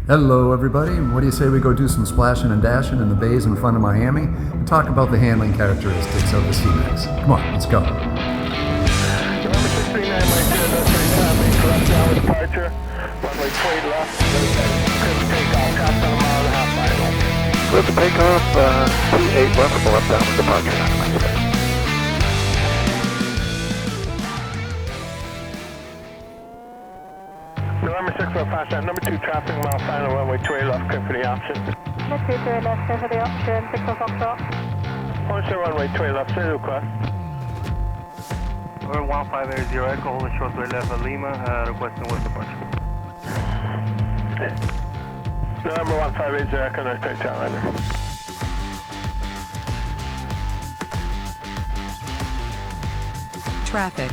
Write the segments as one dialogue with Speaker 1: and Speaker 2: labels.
Speaker 1: Hello everybody, what do you say we go do some splashing and dashing in the bays in front of Miami and talk about the handling characteristics of the Seamax. Come on, let's go.
Speaker 2: November 639, right there, that's right now, main correct now with departure. Runway 20 left, clear takeoff, craft on a mile and a half final.
Speaker 3: Clear for takeoff, 28 left, pull up down with departure.
Speaker 2: November 6 left, fast out, number 2 traffic, mile final, runway 20 left, clear for the option.
Speaker 4: Number 2 left, clear for the option, Takeoff Foxtrot.
Speaker 2: Onshore runway 20 left, clear request.
Speaker 5: We're 1580 Echo, holding shortway left at Lima, requesting west departure.
Speaker 2: November 1580 Echo, nice straight Chartliner.
Speaker 6: Traffic.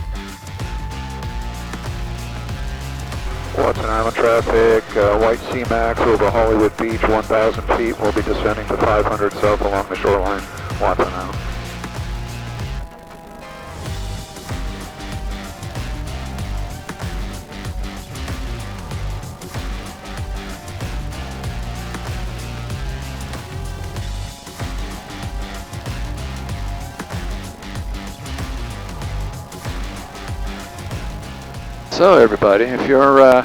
Speaker 3: Watson Island traffic, white Seamax over Hollywood Beach, 1,000 feet. We'll be descending to 500 south along the shoreline, Watson Island. So everybody, if you're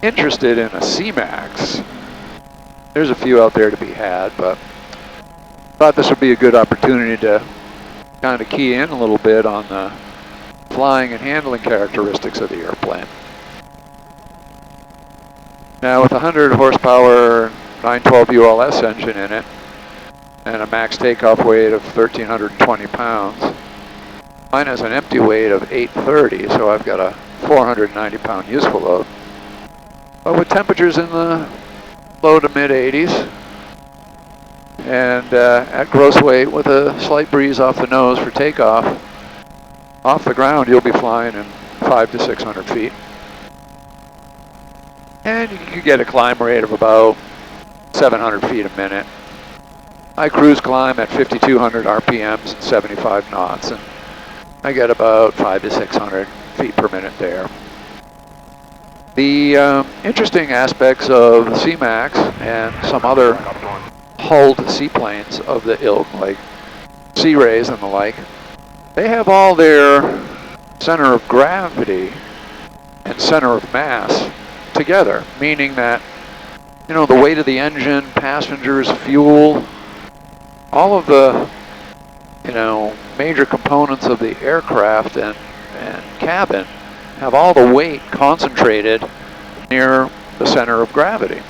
Speaker 3: interested in a Seamax, there's a few out there to be had, but thought this would be a good opportunity to kind of key in a little bit on the flying and handling characteristics of the airplane. Now with a 100 horsepower 912 ULS engine in it and a max takeoff weight of 1,320 pounds, mine has an empty weight of 830, so I've got a 490 pound useful load. But with temperatures in the low to mid 80s, and at gross weight with a slight breeze off the nose for takeoff, off the ground you'll be flying in 500 to 600 feet. And you can get a climb rate of about 700 feet a minute. I cruise climb at 5,200 RPMs and 75 knots, and I get about 500 to 600 feet per minute there. The interesting aspects of the Seamax and some other hulled seaplanes of the ilk, like Sea Rays and the like, they have all their center of gravity and center of mass together, meaning that, you know, the weight of the engine, passengers, fuel, all of the, you know, major components of the aircraft and cabin have all the weight concentrated near the center of gravity.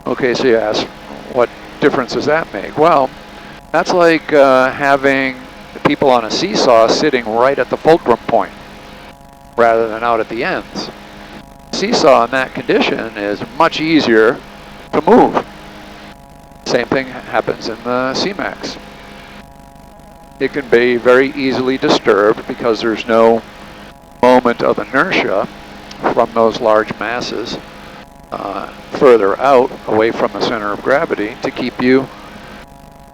Speaker 3: Okay, so you ask, what difference does that make? Well, that's like having the people on a seesaw sitting right at the fulcrum point rather than out at the ends. Seesaw in that condition is much easier to move. Same thing happens in the Seamax. It can be very easily disturbed because there's no moment of inertia from those large masses further out away from the center of gravity to keep you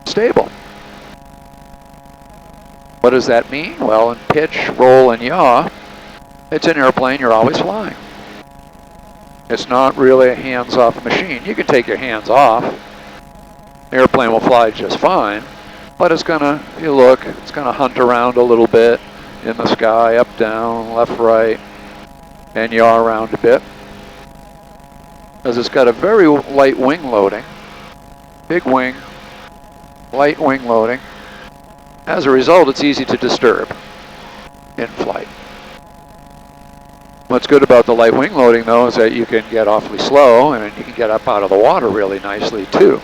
Speaker 3: stable. What does that mean? Well, in pitch, roll, and yaw, it's an airplane you're always flying. It's not really a hands-off machine. You can take your hands off. The airplane will fly just fine, but it's gonna, if you look, it's gonna hunt around a little bit in the sky, up, down, left, right, and yaw around a bit. Because it's got a very light wing loading, big wing, light wing loading. As a result, it's easy to disturb in flight. What's good about the light wing loading, though, is that you can get awfully slow and you can get up out of the water really nicely, too.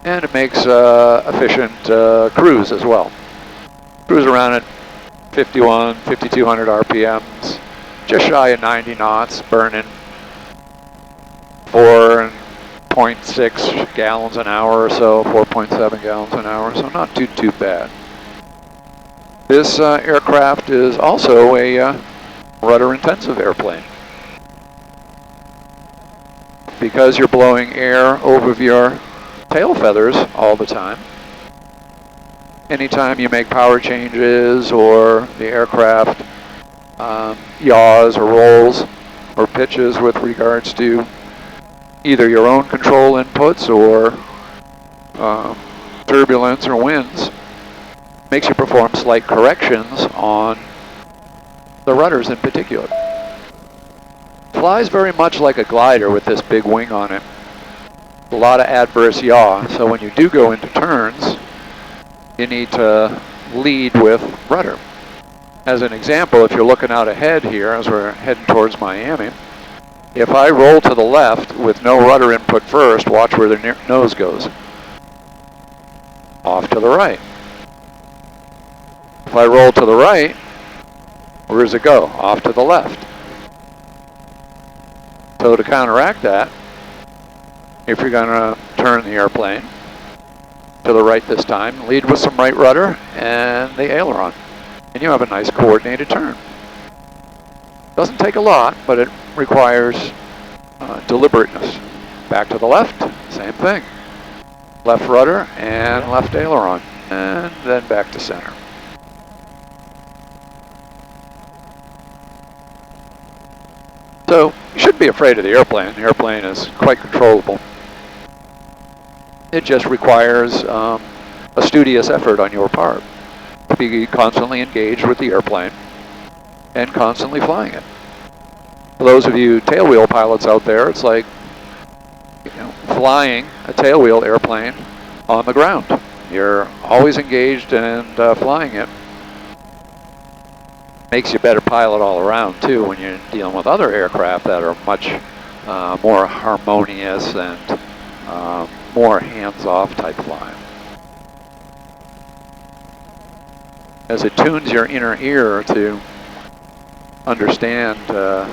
Speaker 3: And it makes efficient cruise as well. Cruise around at 51, 5,200 RPMs, just shy of 90 knots, burning 4.6 gallons an hour or so, 4.7 gallons an hour, so not too bad. This aircraft is also a rudder-intensive airplane. Because you're blowing air over your tail feathers all the time. Anytime you make power changes or the aircraft yaws or rolls, or pitches with regards to either your own control inputs or turbulence or winds, makes you perform slight corrections on the rudders in particular. Flies very much like a glider with this big wing on it. A lot of adverse yaw, so when you do go into turns, you need to lead with rudder. As an example, if you're looking out ahead here as we're heading towards Miami, if I roll to the left with no rudder input first, watch where the nose goes. Off to the right. If I roll to the right, where does it go? Off to the left. So to counteract that, if you're going to turn the airplane to the right this time, lead with some right rudder and the aileron, and you have a nice coordinated turn. Doesn't take a lot, but it requires deliberateness. Back to the left, same thing. Left rudder and left aileron, and then back to center. So you shouldn't be afraid of the airplane. The airplane is quite controllable. It just requires a studious effort on your part to be constantly engaged with the airplane and constantly flying it. For those of you tailwheel pilots out there, it's like flying a tailwheel airplane on the ground. You're always engaged and flying it. Makes you a better pilot all around too when you're dealing with other aircraft that are much more harmonious and more hands-off type flying. As it tunes your inner ear to understand the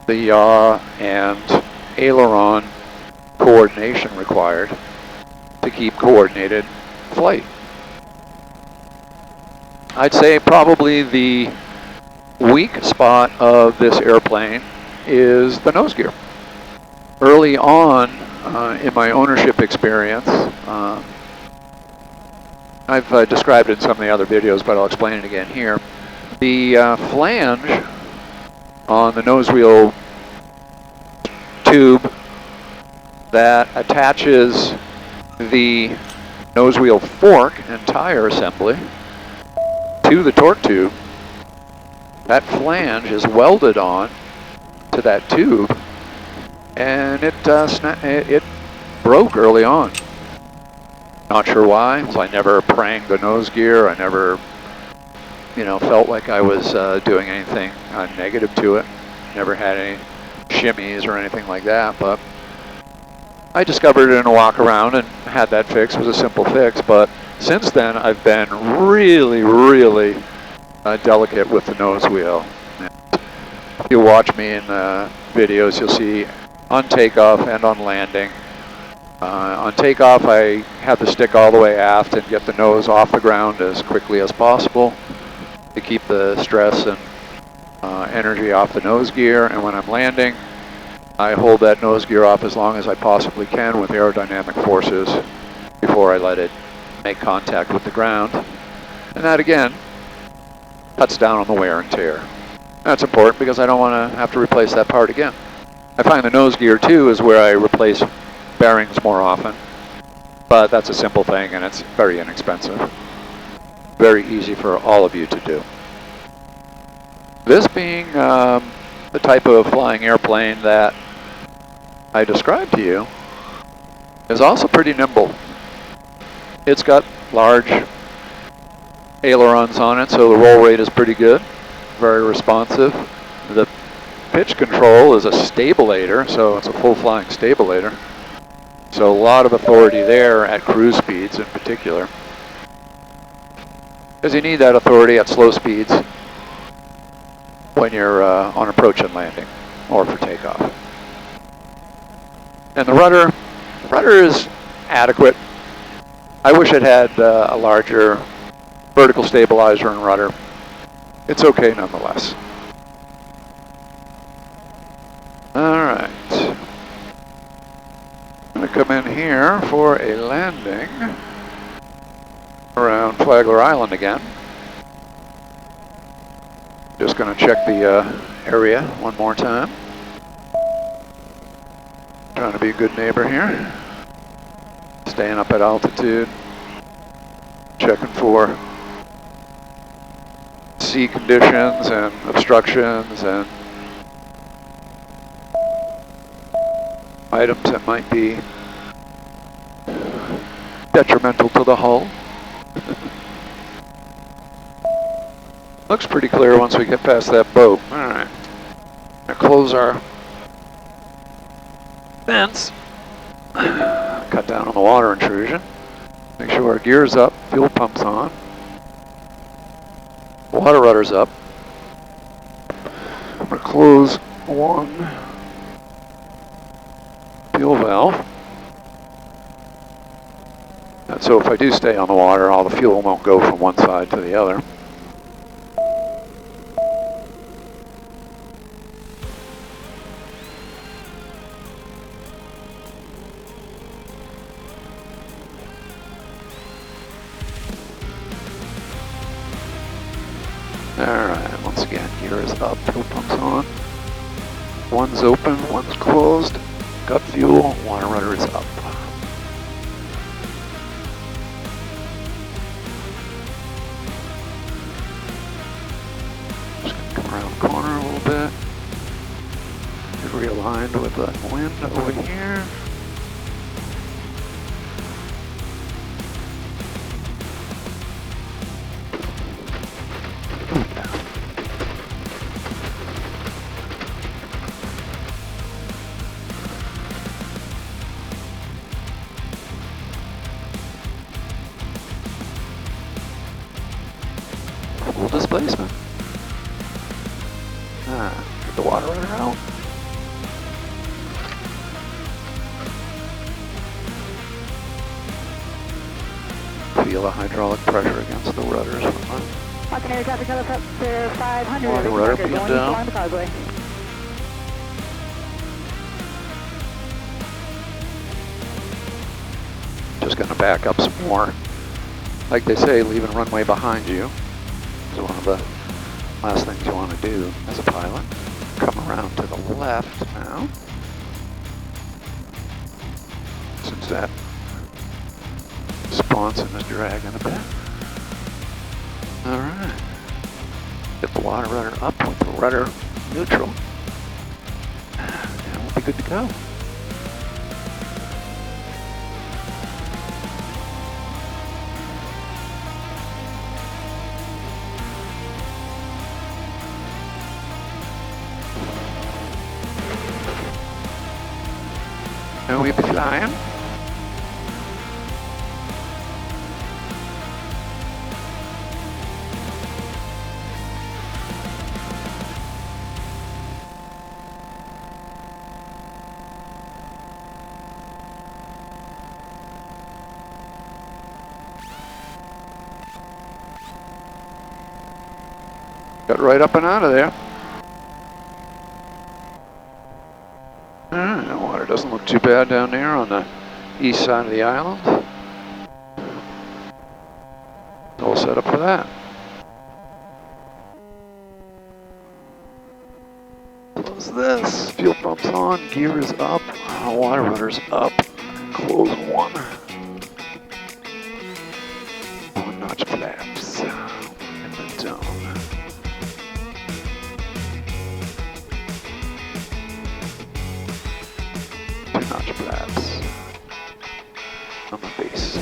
Speaker 3: yaw and aileron coordination required to keep coordinated flight. I'd say probably the weak spot of this airplane is the nose gear. Early on in my ownership experience, I've described it in some of the other videos, but I'll explain it again here. The flange on the nose wheel tube that attaches the nose wheel fork and tire assembly to the torque tube, that flange is welded on to that tube, and it broke early on. Not sure why, so I never pranged the nose gear. I never, felt like I was doing anything negative to it. Never had any shimmies or anything like that, but I discovered it in a walk around and had that fixed. It was a simple fix, but since then I've been really, really delicate with the nose wheel. And if you watch me in videos, you'll see on takeoff and on landing. On takeoff, I have the stick all the way aft and get the nose off the ground as quickly as possible to keep the stress and energy off the nose gear. And when I'm landing, I hold that nose gear off as long as I possibly can with aerodynamic forces before I let it make contact with the ground. And that again cuts down on the wear and tear. That's important because I don't want to have to replace that part again. I find the nose gear too is where I replace bearings more often, but that's a simple thing and it's very inexpensive. Very easy for all of you to do. This being the type of flying airplane that I described to you is also pretty nimble. It's got large ailerons on it, so the roll rate is pretty good, very responsive. The pitch control is a stabulator, so it's a full flying stabulator. So a lot of authority there at cruise speeds in particular, because you need that authority at slow speeds when you're on approach and landing or for takeoff. And the rudder is adequate. I wish it had a larger vertical stabilizer and rudder. It's okay nonetheless. All right. I'm going to come in here for a landing around Flagler Island again. Just going to check the area one more time. Trying to be a good neighbor here. Staying up at altitude. Checking for sea conditions and obstructions and items that might be detrimental to the hull. Looks pretty clear once we get past that boat. Alright. Now close our vents. Cut down on the water intrusion. Make sure our gear's up, fuel pump's on. Water rudder's up. I'm going to close one fuel valve. And so if I do stay on the water, all the fuel won't go from one side to the other. Alright, once again, gear is up, fuel pump's on. One's open, one's closed. Got fuel, water rudder is up. Just gonna come around the corner a little bit. Get realigned with the wind over here. Full displacement. Get the water rudder out. Feel the hydraulic pressure against the rudders.
Speaker 4: Watching air traffic up to 500.
Speaker 3: Water rudder being
Speaker 4: going
Speaker 3: down.
Speaker 4: along the causeway.
Speaker 3: Just gonna back up some more. Like they say, leaving runway behind you is one of the last things you want to do as a pilot. Come around to the left now. Since that sponson is dragging a bit. Alright. Get the water rudder up with the rudder neutral. And we'll be good to go. And we'll be flying. Got right up and out of there. The water doesn't look too bad down there on the east side of the island. All set up for that. Close this. Fuel pump's on. Gear is up. Water rudder's up. Close one. One notch flaps. And then down. Notch flaps on the base.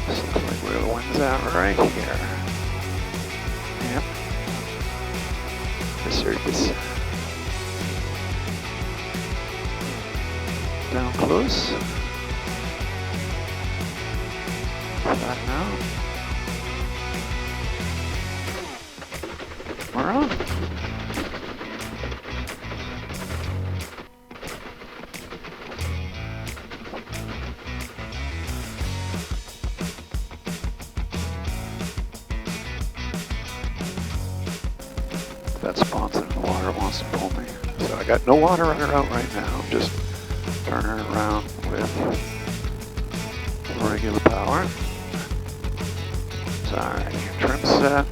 Speaker 3: This looks like where the wind's at right here. Yep. The surface. Down close. Flatten out. We're on. That sponson in the water wants to pull me. So I got no water rudder out right now. I'm just turning it around with regular power. So alright, trim set,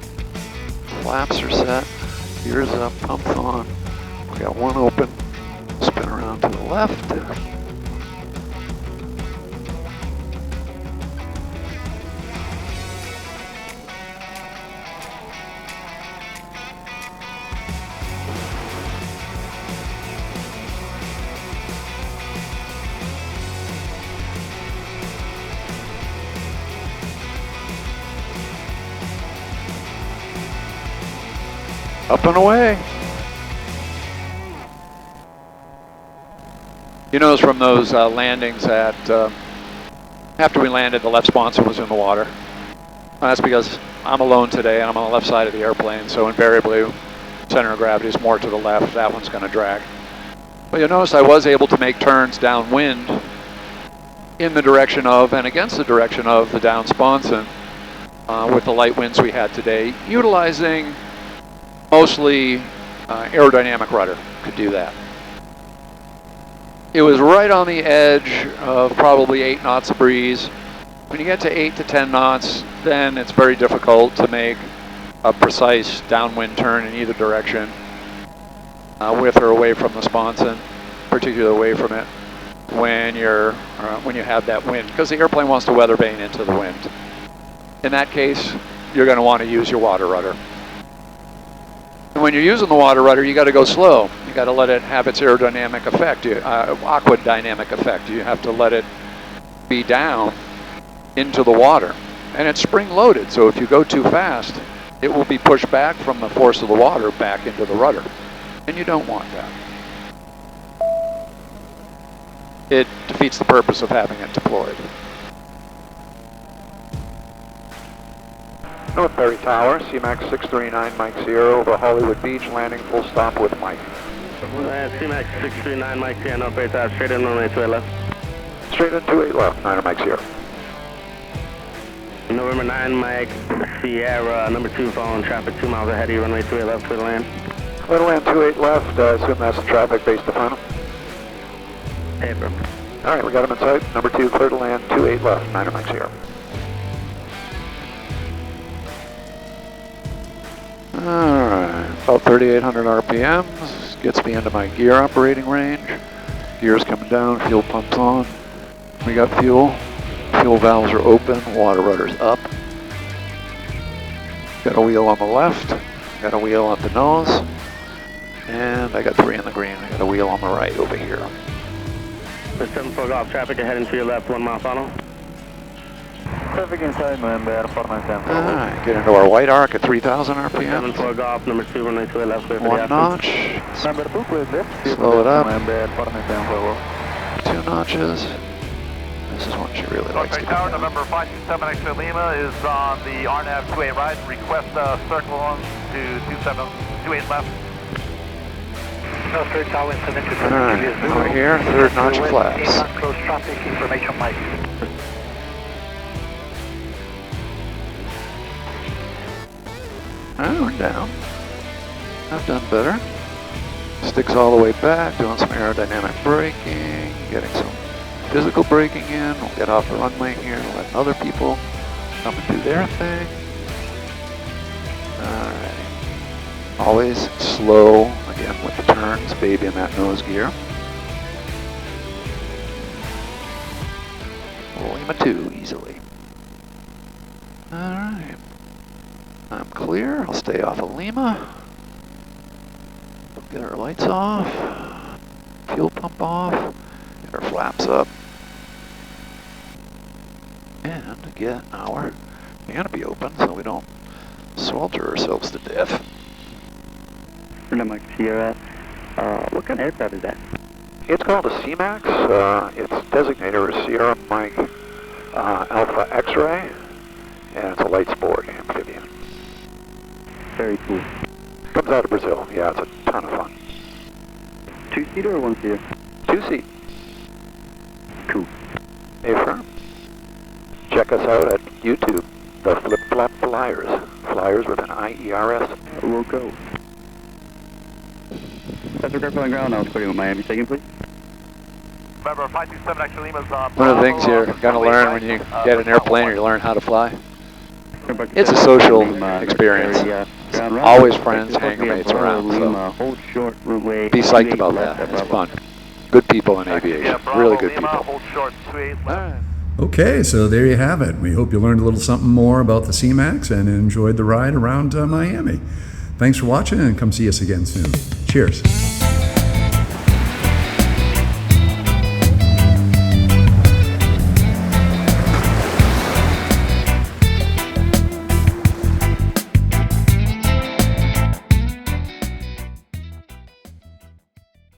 Speaker 3: Flaps are set. Gears up, pumps on. We got one open. Spin around to the left. Up and away. You notice from those landings that after we landed, the left sponsor was in the water. That's because I'm alone today and I'm on the left side of the airplane, so invariably center of gravity is more to the left. That one's going to drag. But you'll notice I was able to make turns downwind in the direction of and against the direction of the down sponson with the light winds we had today, utilizing mostly aerodynamic rudder. Could do that. It was right on the edge of probably 8 knots of breeze. When you get to 8 to 10 knots, then it's very difficult to make a precise downwind turn in either direction, with or away from the sponson, particularly away from it, when you have that wind, because the airplane wants to weather vane into the wind. In that case, you're going to want to use your water rudder. And when you're using the water rudder, you got to go slow. You got to let it have its aerodynamic effect, aquadynamic effect. You have to let it be down into the water. And it's spring loaded, so if you go too fast, it will be pushed back from the force of the water back into the rudder. And you don't want that. It defeats the purpose of having it deployed. North Berry Tower, Seamax 639, Mike 0, over Hollywood Beach, landing full stop with Mike.
Speaker 5: Seamax 639, Mike 0, North Berry Tower, straight in, runway 28 left.
Speaker 3: Straight in 28 left, 9 Mike 0.
Speaker 5: November 9, Mike, Sierra, number 2, following traffic 2 miles ahead of you, runway 28 left, clear to land.
Speaker 3: Clear to land 28 left, assume that's the traffic base to final.
Speaker 5: Hey, bro.
Speaker 3: Alright, we got him in sight, number 2, clear to land 28 left, 9 Mike 0. Alright, about 3,800 RPMs, gets me into my gear operating range. Gears coming down, fuel pumps on. We got fuel. Fuel valves are open, water rudder's up. Got a wheel on the left, got a wheel on the nose, and I got 3 in the green. I got a wheel on the right over here.
Speaker 5: The 7-4 Golf traffic ahead into your left, 1 mile final.
Speaker 2: Traffic inside November, 497.
Speaker 3: Alright, get into our white arc at 3,000 RPM.
Speaker 5: 7-4 Golf, number 2, runway 28 left, clear for the
Speaker 3: 1
Speaker 5: after.
Speaker 3: notch.
Speaker 2: Number 2, please lift.
Speaker 3: Slow it up.
Speaker 2: November, 497.
Speaker 3: 2 notches. This is one she really likes to go
Speaker 6: Tower,
Speaker 3: down.
Speaker 6: November 527 X-ray Lima is on the RNAV 28 right. Request circle on to 2728 left.
Speaker 2: North Berry Tower, 727.
Speaker 3: Alright, over here, 3rd notch of flaps.
Speaker 2: Close traffic information, Mike.
Speaker 3: Oh, we're down. I've done better. Sticks all the way back, doing some aerodynamic braking, getting some physical braking in. We'll get off the runway here, let other people come and do their thing. Alright. Always slow, again with the turns, baby in that nose gear. Lima 2 easily. Alright. I'm clear. I'll stay off of Lima. Get our lights off. Fuel pump off. Get our flaps up. And get our canopy open so we don't swelter ourselves to death.
Speaker 5: Mike Sierra, what kind of aircraft is that?
Speaker 3: It's called a Seamax. It's designated as Sierra Mike Alpha X-ray, and it's a light sport amphibian.
Speaker 5: Very cool.
Speaker 3: Comes out of Brazil. Yeah, it's a ton of fun.
Speaker 5: 2-seater or 1-seater?
Speaker 3: 2-seat.
Speaker 5: Cool.
Speaker 3: A-firm. Check us out at YouTube, the Flip Flop Flyers. Flyers with an I-E-R-S.
Speaker 5: We'll go. That's a on ground. I was quoting with Miami. Second, please.
Speaker 6: November 527 X-ray Lima is on.
Speaker 3: One of the things you're going to learn when you get an airplane or you learn how to fly, it's a social experience. always friends, hangar mates around. So be psyched about that. It's fun. Good people in aviation. Really good people.
Speaker 6: Hold short, 28 left.
Speaker 1: Okay, so there you have it. We hope you learned a little something more about the Seamax and enjoyed the ride around Miami. Thanks for watching, and come see us again soon. Cheers.